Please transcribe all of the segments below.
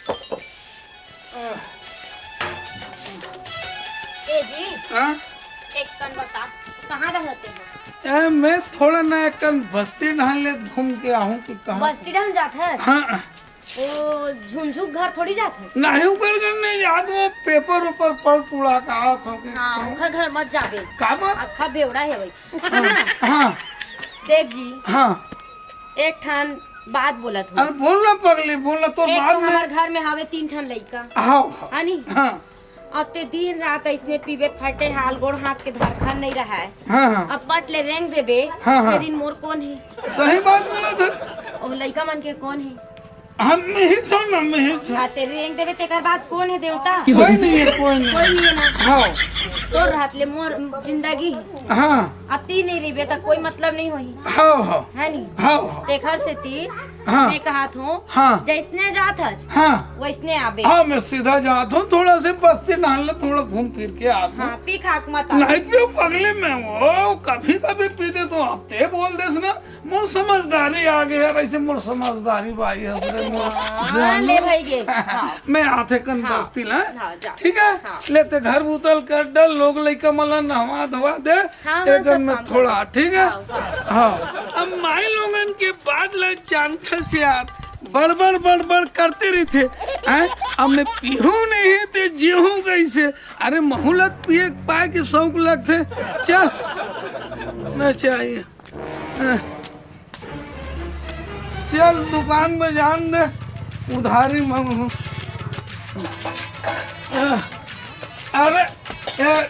ए जी हाँ? एक कन बता कहाँ रहते हो? मैं थोड़ा ना एक बस्ती ढाल घूम के आऊँ कि कहाँ। बस्ती रहन जात है? हाँ ओ झुंझुक घर थोड़ी जात है? नहीं कर नहीं याद वो पेपर ऊपर पढ़ पुड़ा का हाँ उखर घर मत जाबे। का बात? अखा बेवड़ा है भाई। हाँ देख जी हाँ एक ठन बात बोलत हूँ। अरे बोलना पगली बोलना तो एक बाद तो में। हमार घर में हावे 3 ठन लइका हाँ हानी हाँ अब ते दिन रात इसने पीबे फटे हाल गोड़ हाथ के धरखन नहीं रहा है। हाँ हाँ अब पट ले रेंग देबे। हाँ, हाँ। ये दिन मोर कौन है? सही बात बोला था। और लइका मन के कौन है? हम नहीं सुन हम नहीं सुन। हाँ ते रेंग देबे तेकर बाद कौन है देवता? कोई नहीं है कोई नहीं। कोई नहीं है ना। हाँ तो रात ले मोर जिंदगी है। हाँ अब ती नहीं रही तो कोई मतलब नहीं होई हाँ हाँ है नी। हाँ देखर से ती हाँ। मैं कहा हूँ हाँ जैसने जात हज हाँ वैसने आबे। हाँ मैं सीधा जाता हूँ थोड़ा से बस्ती डालने थोड़ा घूम फिर के आता हूँ। हाँ पी खाक मत आ। नहीं पियो पगले में वो कभी कभी पीते तो हफ्ते बोल देस ना मोर समझदारी आ गई यार ऐसे मोर समझदारी भाई है हाँ, ले भाई गे। हाँ। मैं आते कन हाँ। बस्ती ला हाँ, जा। ठीक है हाँ। लेते घर बुतल कर डल लोग लइका मला नहवा धवा दे हाँ, एक सब में काम थोड़ा ठीक है हाँ, हाँ अब माई लोगन के बाद लग जानते से यार बड़बड़ करते रही थे अब मैं पीहू नहीं थे जीहू कैसे अरे महूलत पिए पाए के शौक लगते चल न चाहिए चल दुकान में जान दे उधारी मांगू अरे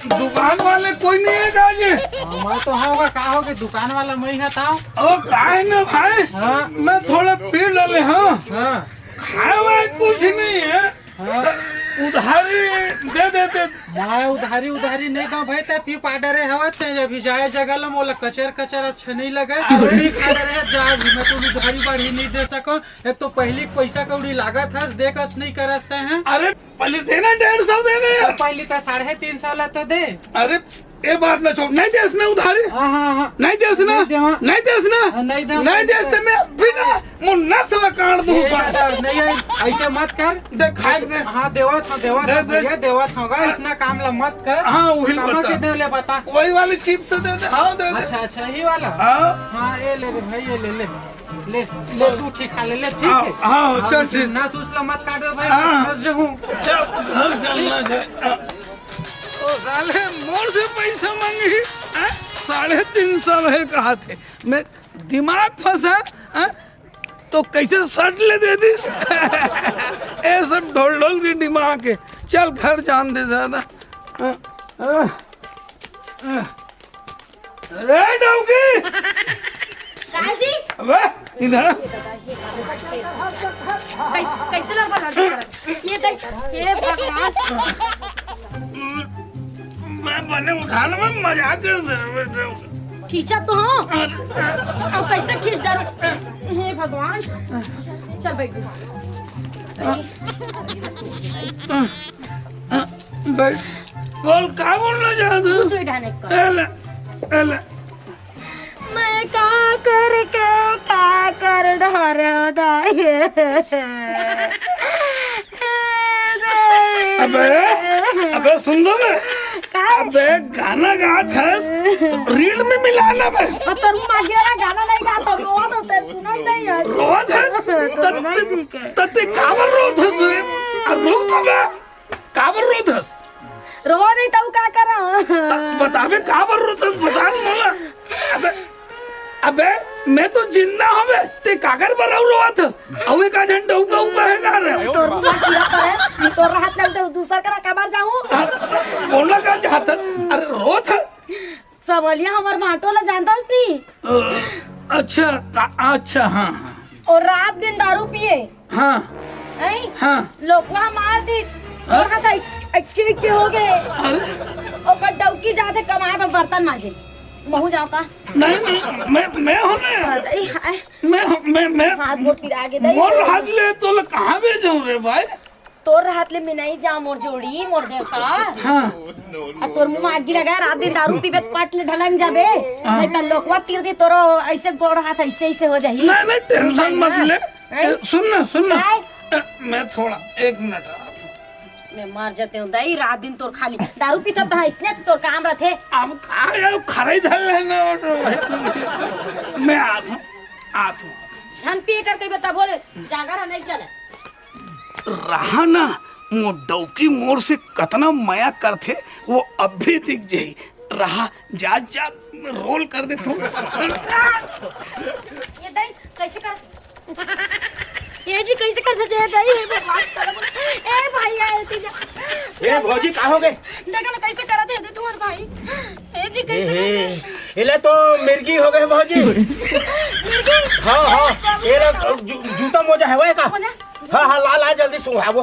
दुकान वाले कोई नहीं है काजे मैं तो होगा का होगा दुकान वाला मैं है ताऊ। ओ काहे न भाई हाँ। मैं थोड़ा पी डाले हाँ हाँ खाए वाए कुछ नहीं है हाँ। उधारी दे देते मैं उधारी नहीं दूं भाई ते पी पाडरे हवा ते अभी जाए जगह ला मोला कचर अच्छा नहीं लगे नहीं खा रहे जा भी मैं तो उधारी बढ़ी नहीं दे सको एक तो पहली पैसा कौड़ी लागत है देखस नहीं करसते हैं। अरे पहले देना 150 देने और यार पहली का 350 ला तो दे। अरे ये बात ना छोड़ नहीं देस ना उधारी हाँ हाँ हाँ नहीं देस ना नहीं देवा। नहीं देस ना हाँ, नहीं देवा। नहीं देस तो मैं बिना मुन नस्ल काट दूं नहीं ऐसे मत कर दे खाए दे हाँ देवत दे। देवत होगा इसना काम ला मत कर। हाँ वही कहाँ बता के दे ले बता। वही वाली चिप्स दे दे हाँ दे दे अच्छा यही वाला हाँ हाँ ये ले रे भाई ये ले तू ठीक खा ले ठीक हाँ, है हाँ, चल ठीक। ना सूसला मत काटो भाई हाँ। फंस जाऊं। चल घर चलना चाहिए ओ साले मोर से पैसा मांगी 350 रहे कहा थे मैं दिमाग फंसा तो कैसे शर्ट ले दे दी ये सब ढोल की दिमाग है चल घर जान दे ज्यादा रे डौकी काजी अबे इधर कैसे लड़बड़ ये देख हे भगवान मैं बने उठाने में मजाक कर दे बेटा खींचा तो हाँ अब कैसे खींच डालो हे भगवान चल बैठ बैठ बोल का बोलना चाहते कुछ भी ढाने का एले मैं का कर ढारे दाए अबे सुन दो मैं अबे गाना गात है तो रील में मिलाना बे और तुम मागेरा गाना नहीं गाता रोत होता है सुना नहीं है रोत है तते काबर रोत है रोक तो बे काबर रोत है रो नहीं तो क्या करा बताबे काबर रोत है बता मोला अबे मैं तो जिंदा हवे ते कागर बराउ रोत है अवे का झंडा उका है गा रे तो रुमा किया करे तो राहत लगते दूसरा करा कबार जाऊं बोलना का चाहता अरे रोत है समलिया हमार माटो ला जानता नहीं अच्छा हाँ और रात दिन दारू पिए हाँ नहीं हाँ लोग वहाँ मार दीज और हाँ अच्छे हो गए और कड्डौकी जाते कमाए में बर्तन मांजे महू जाओ का नहीं मैं हूँ ना मैं हाथ गोड़ फिर आगे दे मोर हाथ ले तो कहाँ भेजूं रे भाई तोर हाथ ले में नहीं जा मोर जोड़ी मोर देवता हाँ तोर मुंह में आगी लगा रात दिन दारू पीबे पाट ले ढलंग जाबे नहीं त लोकवा तीर दे तोरो ऐसे गोड़ हाथ ऐसे हो जाही नहीं टेंशन मत ले सुन ना मैं थोड़ा 1 मिनट रहा था। मैं मर जाते हूँ दही, रात दिन तोर खाली दारू पीता था, इसलिए तोर काम रहते। अब खाया खरीद लेना। मैं आता हूँ। धन पिए कर कहीं बता बोले जागर नहीं चले रहा ना वो डौकी मोर से कतना माया करते वो अब भी दिख जाई रहा। जा जा रोल कर दे तू। ये दही कैसे कर ये जी कैसे कर सके दही है भगवान ए भाई आए थे ए भौजी का हो गए? देखा ना कैसे करा दे तुम्हारे भाई ए जी कैसे इले तो मिर्गी हो गए भौजी। मिर्गी हाँ ये जूता मोजा है वो का? हाँ ला जल्दी सुंघावो।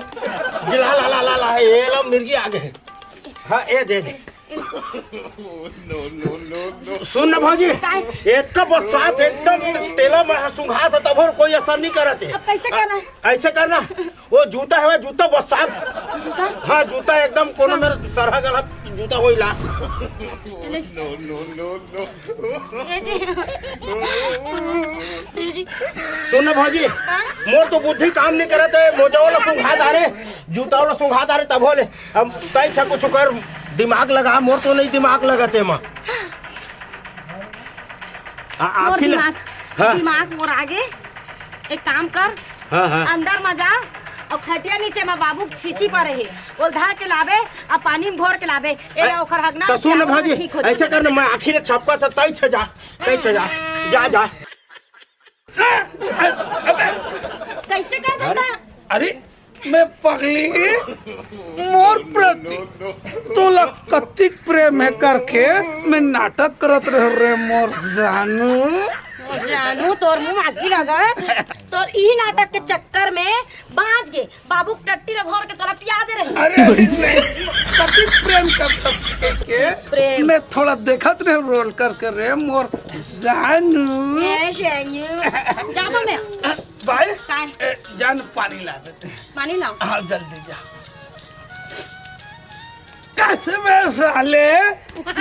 ला ये लो मिर्गी आ गए। हाँ ये दे सुन ना भौजी, एक का बरसात एकदम तेला में सुंघा था तब और कोई असर नहीं करते। अब कैसे करना? ऐसे करना वो जूता है जूता बरसात। जूता? हाँ जूता एकदम कोनो मेरा सरहा गला जूता होई ला। सुन ना भौजी, मोर तो बुद्धि काम नहीं करते। मोजा वाला सुंघा दारे जूता वाला सुंघा दारे तब होले। अब तय छा कुछ कर दिमाग लगा। मोर तो नहीं दिमाग लगाते माँ। दिमाग मोर आगे एक काम कर। अंदर में जा और खटिया नीचे में बाबू छीछी पड़े है वो धार के लावे और पानी में घोर के लावे ए ओखर हगना। तो सुन भाजी ऐसे करना मैं आखिर छपका था तई छ जा जा कैसे कर देता? अरे मैं पगली मोर प्रति तोला कतिक प्रेम है करके मैं नाटक करत रह रे मोर जानू तोर मुंह आगी लगा तो यही नाटक के चक्कर में बाज गए बाबू टट्टी घोर के तोरा पिया दे रही। अरे कतिक प्रेम करत के प्रेम मैं थोड़ा देखत रहे रोल करके रे मोर जानू। जा तो मैं भाई जान पानी ला देते हैं। पानी लाओ। हाँ जल्दी जा। कैसे मैं साले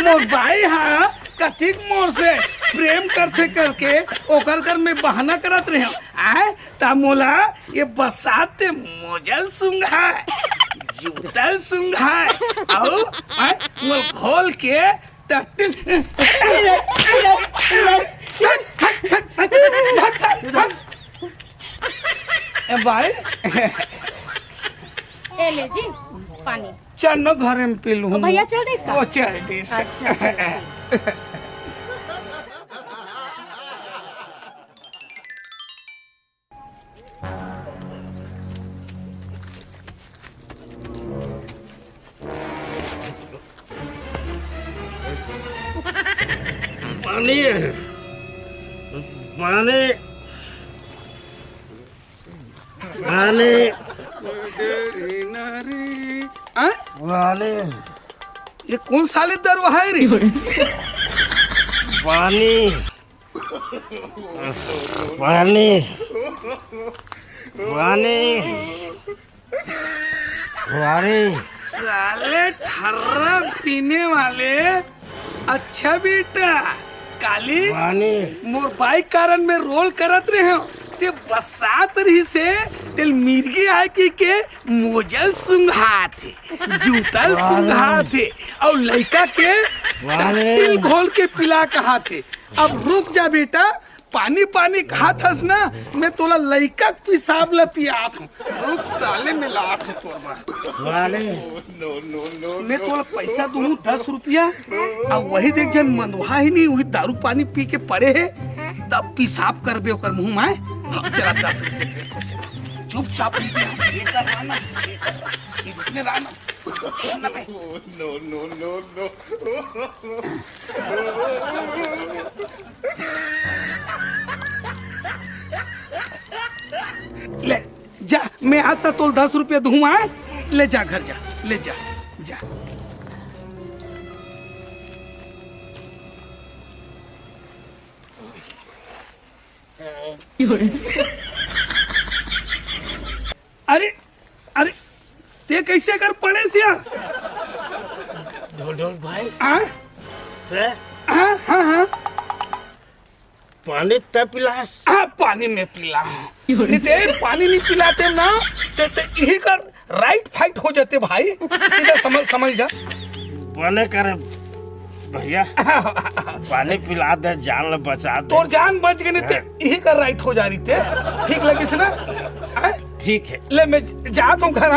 मोर भाई हाँ कथिक मोर से प्रेम करते करके ओकर कर में बहाना करत रहे आए ता मोला ये बसाते मोजल सुंघा जूता सुंघा आओ आए मोल खोल के टट्टी भाई ए ले जी पानी चल न घर में पी लूं। भैया चल दे इसका। वो चल दे अच्छा। पानी पानी पानी पानी ये कौन साले दरवा है रे? पानी पानी पानी पानी साले ठर्रा पीने वाले। अच्छा बेटा काली पानी मोर बाइक कारण में रोल करत रहे हो ते बसात रही से तेल मिर्गी आए के मोजल सुंघा थे जूता सुंघा थे और लड़का के तिल घोल के पिला कहा थे। अब रुक जा बेटा पानी पानी कहा थस ना मैं तोला लड़का पिसाब ला पियात हूँ। रुक साले में लात हूँ तोर मैं तोला पैसा दूँ 10 रुपया और वही देख जन मंदुहा ही नहीं वही दारू पानी पी के पड़े है तब पिसाब करबे ओकर मुंह में। चला 10 रुपया चुपचाप ले जा मैं आता तो 10 रुपया दूँ ले जा घर जा ले जा जा। अरे अरे ते कैसे कर पड़े सिया ढोल भाई हाँ हाँ हाँ पानी तब पिला। हाँ पानी में पिला नहीं ते पानी नहीं पिलाते ना तो यही कर राइट फाइट हो जाते भाई, सीधा समझ जा। बने करे भैया पानी पिला दे, जान बचा दे। तोर जान बच गई नहीं ते यही कर राइट हो जा रही थे। ठीक लगी ना? ठीक है ले मैं जात हूँ घर।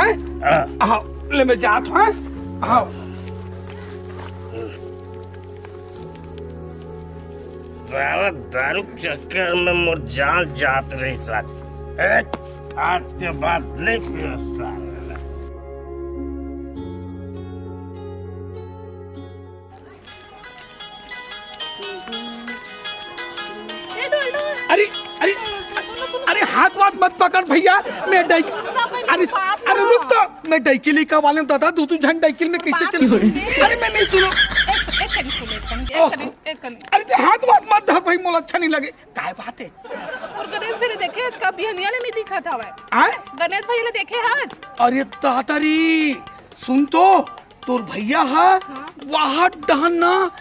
हाँ ले मैं जात हूँ। हाँ दारू चक्कर में मोर जान जात रही साथ। आज के बाद नहीं पियो। अरे अरे अरे हाथ वाथ मत पकड़ भैया, मैं अरे रुक तो, मैं डाइकिली का वाले दादा तू झंड डाइकिल में कैसे चल। अरे मैं नहीं सुनो। अरे हाथ वाथ मत धर भाई, मोला अच्छा नहीं लगे। काय बात है? और गणेश भैया देखे आज का बिहनिया ले नहीं दिखा था आए गणेश भैया ले देखे आज। अरे तातरी सुन तो, तोर भैया हा वहाँ डहना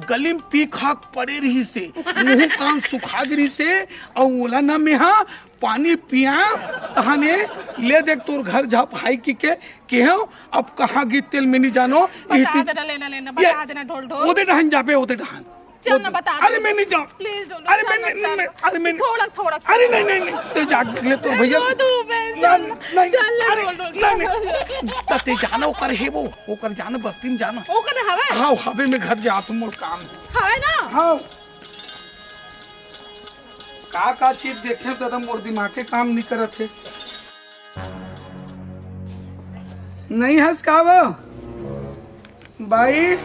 गली में पी खाक पड़े रही से, मुंह कान सुखा गिरी से, और ओला ना में हा पानी पिया तहाने ले देख तोर घर जा भाई के हो। अब कहाँ गी तेल में नहीं जानो। बता देना लेना बता देना ढोल ढोल। ओदे डहन जाबे ओदे डहन। चल ना बता। अरे मैं नहीं जाऊँ प्लीज ढोल। अरे मैं थोड़ा अरे नहीं तो जाग देख ले तोर भैया। तते जाना ओकर है वो, ओकर जाना बस्ती में जाना। ओकर हवे? हाँ हवे में घर जा तुम मोर काम हवे ना। हाँ का चीज देखे तो मोर दिमाग के काम नहीं करत है। नहीं हंस का वो भाई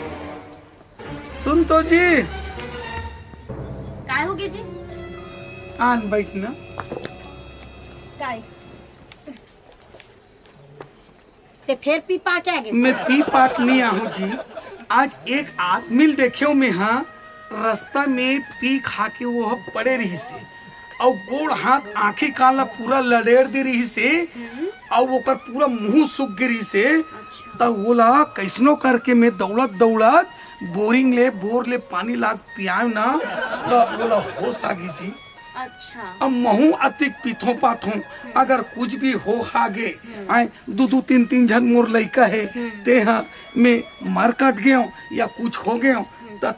सुन तो जी। काय होगी जी? आन बैठना। काय ते फिर पी पा के आगे? मैं पी पाक नहीं आहूँ जी। आज एक आदमी देखे में हाँ रास्ता में पी खा के वो पड़े रही से, और गोड़ हाथ आंखें काला पूरा लड़ेड़ दे रही से, और वो कर पूरा मुंह सूख गिरी से। तब बोला कैसनो करके मैं दौड़त बोर ले पानी लाद पियाव ना, तो बोला होश आगी जी। अच्छा अब महू अतिक पीथों पाथों, अगर कुछ भी हो आगे आए दो तीन जन मोर लइका है ते हाँ मैं मर कट गया या कुछ हो गया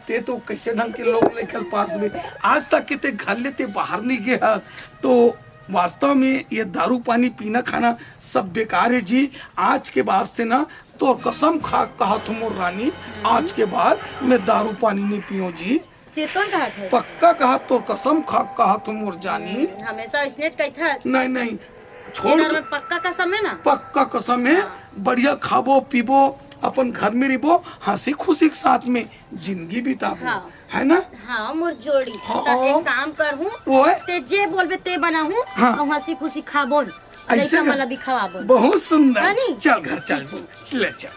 ते तो कैसे ढंग के लोग लेकर पास में आज तक के ते घर लेते बाहर नहीं गया। तो वास्तव में ये दारू पानी पीना खाना सब बेकार है जी। आज के बाद से ना तो कसम खा कहा तुम रानी, आज के बाद मैं दारू पानी नहीं पियो जी। सेतों कहा थे? पक्का कहा तो कसम खा कहा तुम जानी। हमेशा स्नेच कही था। नहीं छोड़, पक्का कसम है ना? पक्का कसम है। बढ़िया खाबो पीबो अपन घर में रहो, हंसी खुशी के साथ में जिंदगी बिताबो। हाँ। है ना? हाँ मोर जोड़ी। हाँ। तो एक काम कर हूँ ते जे बोलबे ते बना हूँ। हाँ। और हंसी खुशी खाबो ऐसे मला भी खवाबो। बहुत सुंदर। हाँ नी? चल घर चल ले चल।